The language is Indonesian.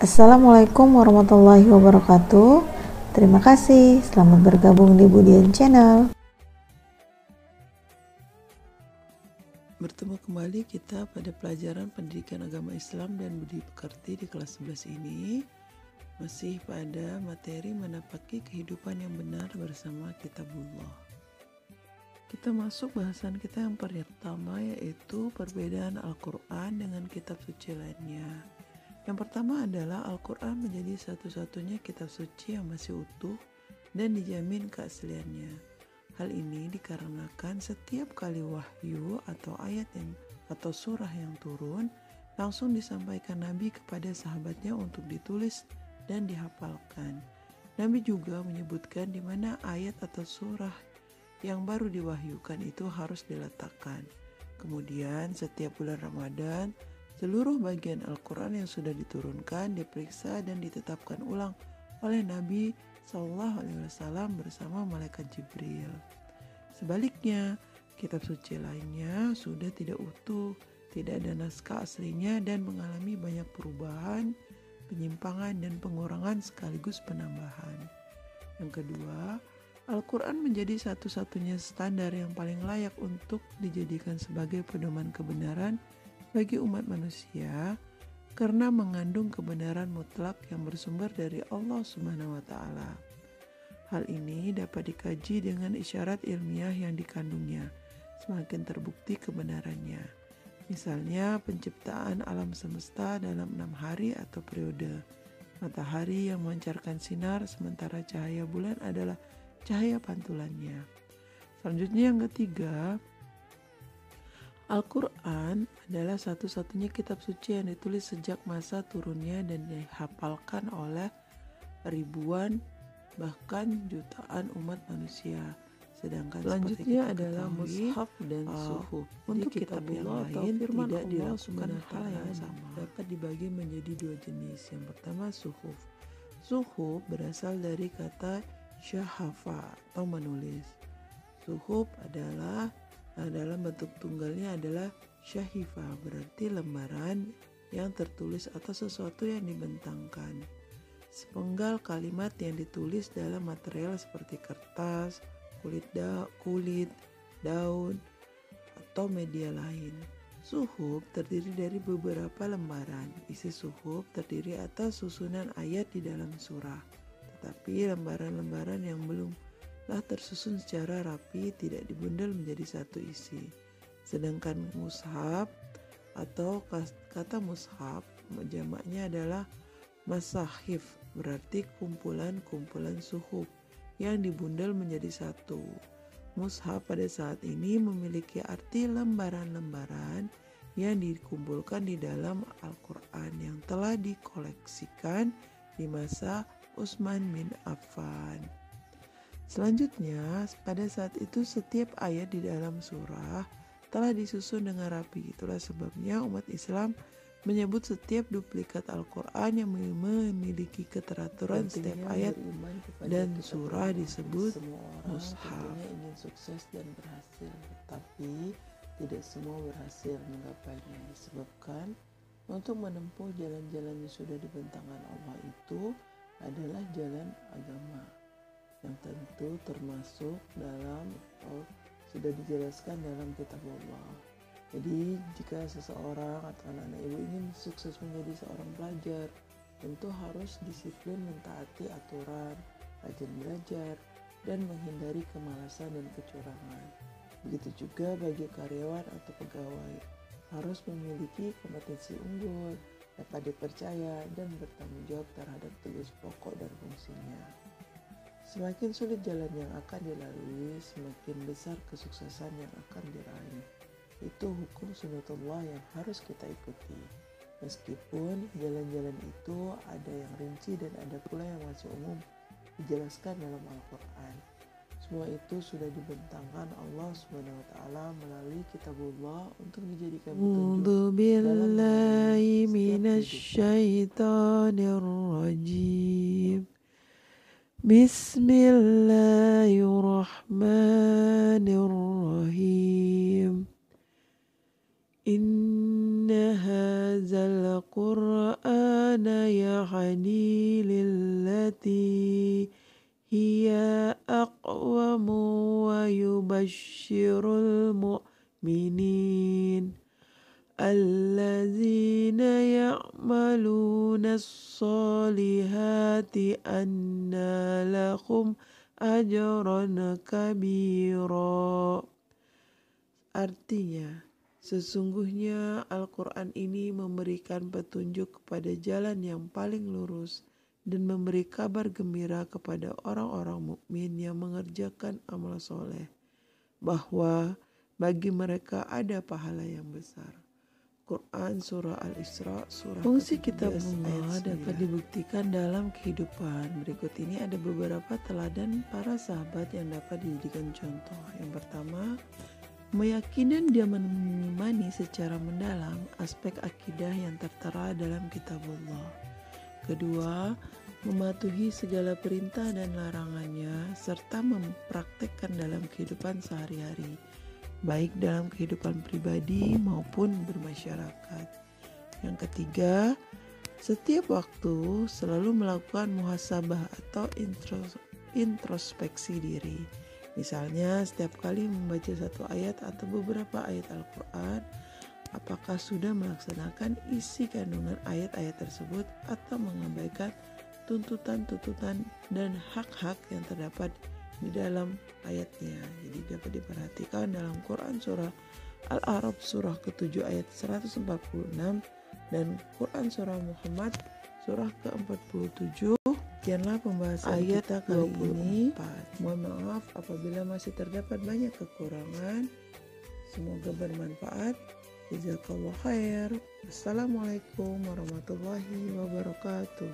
Assalamualaikum warahmatullahi wabarakatuh. Terima kasih, selamat bergabung di Budian Channel. Bertemu kembali kita pada pelajaran pendidikan agama Islam dan budi pekerti di kelas 11 ini. Masih pada materi menapaki kehidupan yang benar bersama Kitabullah. Kita masuk bahasan kita yang pertama, yaitu perbedaan Al-Quran dengan kitab suci lainnya. Yang pertama adalah Al-Quran menjadi satu-satunya kitab suci yang masih utuh dan dijamin keasliannya. Hal ini dikarenakan setiap kali wahyu atau ayat atau surah yang turun langsung disampaikan Nabi kepada sahabatnya untuk ditulis dan dihafalkan. Nabi juga menyebutkan di mana ayat atau surah yang baru diwahyukan itu harus diletakkan. Kemudian setiap bulan Ramadan, seluruh bagian Al-Quran yang sudah diturunkan diperiksa dan ditetapkan ulang oleh Nabi SAW bersama malaikat Jibril. Sebaliknya, kitab suci lainnya sudah tidak utuh, tidak ada naskah aslinya dan mengalami banyak perubahan, penyimpangan dan pengurangan sekaligus penambahan. Yang kedua, Al-Quran menjadi satu-satunya standar yang paling layak untuk dijadikan sebagai pedoman kebenaran bagi umat manusia karena mengandung kebenaran mutlak yang bersumber dari Allah Subhanahu wa Ta'ala. Hal ini dapat dikaji dengan isyarat ilmiah yang dikandungnya, semakin terbukti kebenarannya. Misalnya penciptaan alam semesta dalam 6 hari atau periode. Matahari yang memancarkan sinar sementara cahaya bulan adalah cahaya pantulannya. Selanjutnya yang ketiga, Al-Quran adalah satu-satunya kitab suci yang ditulis sejak masa turunnya dan dihafalkan oleh ribuan bahkan jutaan umat manusia. Sedangkan selanjutnya adalah mushaf dan suhuf. Untuk kitab yang lain tidak dilakukan hal yang sama. Dapat dibagi menjadi dua jenis. Yang pertama suhuf. Suhuf berasal dari kata syahafa atau menulis. Suhuf adalah dalam bentuk tunggalnya adalah syahifa, berarti lembaran yang tertulis atau sesuatu yang dibentangkan. Sepenggal kalimat yang ditulis dalam material seperti kertas, kulit, daun, atau media lain. Suhuf terdiri dari beberapa lembaran. Isi suhuf terdiri atas susunan ayat di dalam surah. Tetapi lembaran-lembaran yang belumlah tersusun secara rapi tidak dibundel menjadi satu isi. Sedangkan mushaf atau kata mushaf jamaknya adalah masahif, berarti kumpulan-kumpulan suhuf yang dibundel menjadi satu. Mushaf pada saat ini memiliki arti lembaran-lembaran yang dikumpulkan di dalam Al-Quran yang telah dikoleksikan di masa Utsman bin Affan. Selanjutnya, pada saat itu setiap ayat di dalam surah telah disusun dengan rapi. Itulah sebabnya umat Islam menyebut setiap duplikat Al-Quran yang memiliki keteraturan setiap ayat dan surah disebut mushaf. Ingin sukses dan berhasil, tetapi tidak semua berhasil menggapainya disebabkan untuk menempuh jalan-jalan yang sudah dibentangkan Allah itu adalah jalan agama yang tentu termasuk dalam sudah dijelaskan dalam kitab Allah. Jadi jika seseorang atau anak-anak ibu ingin sukses menjadi seorang pelajar, tentu harus disiplin mentaati aturan, rajin belajar, dan menghindari kemalasan dan kecurangan. Begitu juga bagi karyawan atau pegawai, harus memiliki kompetensi unggul, dapat dipercaya, dan bertanggung jawab terhadap tugas pokok dan fungsinya. Semakin sulit jalan yang akan dilalui, semakin besar kesuksesan yang akan diraih. Itu hukum sunnatullah yang harus kita ikuti. Meskipun jalan-jalan itu ada yang rinci dan ada pula yang masih umum dijelaskan dalam Al-Quran. Semua itu sudah dibentangkan Allah Subhanahu wa Ta'ala melalui kitabullah untuk dijadikan petunjuk dalam Bismillahirrahmanirrahim. Bismillahirrahmanirrahim. Inna hadzal qur'ana yahdi lillati hiya aqwamu wa yubashshirul mu'minin allazina ya'maluna as-solihati anna lahum ajran kabira. Artinya, sesungguhnya Al-Quran ini memberikan petunjuk kepada jalan yang paling lurus dan memberi kabar gembira kepada orang-orang mukmin yang mengerjakan amal soleh, bahwa bagi mereka ada pahala yang besar. Quran Surah Al-Isra surah Fungsi kitab Allah dapat dibuktikan dalam kehidupan. Berikut ini ada beberapa teladan para sahabat yang dapat dijadikan contoh. Yang pertama, meyakini dan mengimani secara mendalam aspek akidah yang tertera dalam kitab Allah. Kedua, mematuhi segala perintah dan larangannya serta mempraktekkan dalam kehidupan sehari-hari, baik dalam kehidupan pribadi maupun bermasyarakat. Yang ketiga, setiap waktu selalu melakukan muhasabah atau introspeksi diri. Misalnya setiap kali membaca satu ayat atau beberapa ayat Al-Quran, apakah sudah melaksanakan isi kandungan ayat-ayat tersebut atau mengabaikan tuntutan-tuntutan dan hak-hak yang terdapat di dalam ayatnya. Jadi dapat diperhatikan dalam Quran Surah Al-A'raf surah ke-7 ayat 146 dan Quran Surah Muhammad surah ke-47. Sekianlah pembahasan ayat kita kali ini. Mohon maaf apabila masih terdapat banyak kekurangan. Semoga bermanfaat. Jazakallahu khair. Assalamualaikum warahmatullahi wabarakatuh.